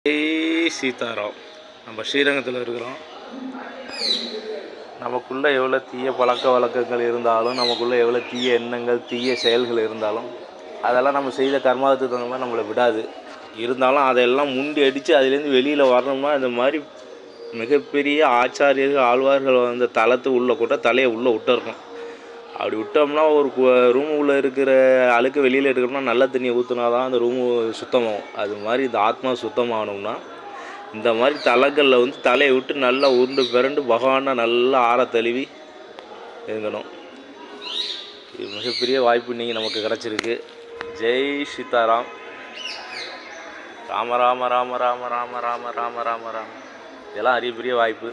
சீதாராம். நம்ம ஸ்ரீரங்கத்தில் இருக்கிறோம். நமக்குள்ளே எவ்வளோ தீய பழக்க வழக்கங்கள் இருந்தாலும், நமக்குள்ளே எவ்வளோ தீய எண்ணங்கள், தீய செயல்கள் இருந்தாலும், அதெல்லாம் நம்ம செய்த கர்மாவத்துக்கு தகுந்த மாதிரி நம்மளை விடாது. இருந்தாலும் அதையெல்லாம் முண்டி அடித்து அதுலேருந்து வெளியில் வரணும்னா இந்த மாதிரி மிகப்பெரிய ஆச்சாரியர்கள், ஆழ்வார்கள் வந்த தளத்து உள்ளே கூட தலையை உள்ளே விட்டுருக்கணும். அப்படி விட்டோம்னா ஒரு ரூமு உள்ளே இருக்கிற அழுக்கு வெளியில் எடுக்கணும்னா நல்ல தண்ணியை ஊற்றினா தான் அந்த ரூமு சுத்தமாகும். அது மாதிரி இந்த ஆத்மா சுத்தமாகணும்னா இந்த மாதிரி தலங்களில் வந்து தலையை விட்டு நல்லா உருண்டு பிறண்டு பகவானை நல்லா ஆற தழுவி இருக்கணும். இது மிகப்பெரிய வாய்ப்பு இன்றைக்கி நமக்கு கிடச்சிருக்கு. ஜெய் சீதாராம். ராம ராம ராம ராம ராம ராம ராம ராம ராம. இதெல்லாம் அரிய வாய்ப்பு.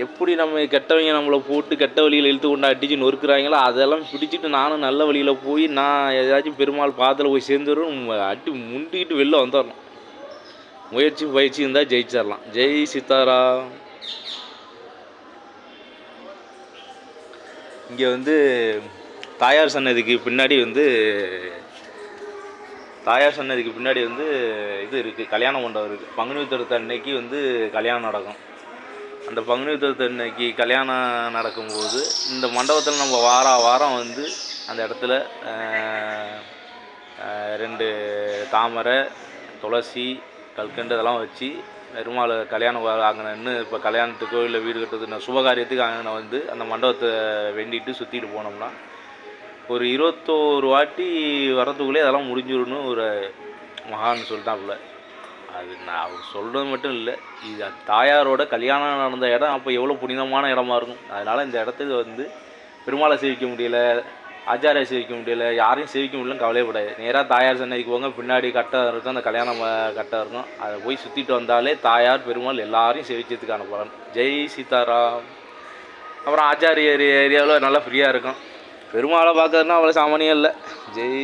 எப்படி நம்ம கெட்டவங்க நம்மளை போட்டு கெட்ட வழியில் இழுத்து கொண்டு அடித்து நொறுக்குறாங்களோ அதெல்லாம் பிடிச்சிட்டு நானும் நல்ல வழியில் போய் நான் ஏதாச்சும் பெருமாள் பாதத்தில் போய் சேர்ந்துடும் அடி முண்டிக்கிட்டு வெளில வந்துடணும். முயற்சி பயிற்சி இருந்தால் ஜெயிச்சிடலாம். ஜெய் சீதாராம். இங்கே வந்து தாயார் சன்னதிக்கு பின்னாடி வந்து இது இருக்குது, கல்யாண மண்டபம் இருக்குது. பங்குனி உத்திரத்து அன்னைக்கு வந்து கல்யாணம் நடக்கும். அந்த பங்குனி உத்திரத்து அன்னைக்கு கல்யாணம் நடக்கும்போது இந்த மண்டபத்தில் நம்ம வாரம் வந்து அந்த இடத்துல 2 தாமரை, துளசி, கல்கண்டு இதெல்லாம் வச்சு பெருமாள் கல்யாணம் ஆகணுன்னு இப்போ கல்யாணத்துக்கோ இல்லை வீடு கட்டுறது சுபகாரியத்துக்கு ஆகணும் வந்து அந்த மண்டபத்தை வேண்டிட்டு சுற்றிட்டு போனோம்னா ஒரு 21 வாட்டி வரத்துக்குள்ளே அதெல்லாம் முடிஞ்சிடணும் ஒரு மகான்னு சொல்லிட்டாப்புல. அது நான் அவர் சொல்கிறது மட்டும் இல்லை, இது தாயாரோட கல்யாணம் நடந்த இடம் அப்போ எவ்வளோ புனிதமான இடமா இருக்கும். அதனால் இந்த இடத்துக்கு வந்து பெருமாளை சேவிக்க முடியல, ஆச்சாரியை சேவிக்க முடியல, யாரையும் சேவிக்க முடியலன்னு கவலைப்படாது. நேராக தாயார் சன்னதிக்கு போங்க. பின்னாடி கட்டம் இருக்கும், அந்த கல்யாணம் கட்டம் இருக்கும். அதை போய் சுற்றிட்டு வந்தாலே தாயார் பெருமாள் எல்லாரையும் சேவிச்சதுக்கான பலன். ஜெய் சீதாராம். அப்புறம் ஆச்சாரியர் ஏரியாவில் நல்லா ஃப்ரீயாக இருக்கும். பெருமாளை பார்க்கறதுனா அவ்வளோ சாமானியம் இல்லை. ஜெய்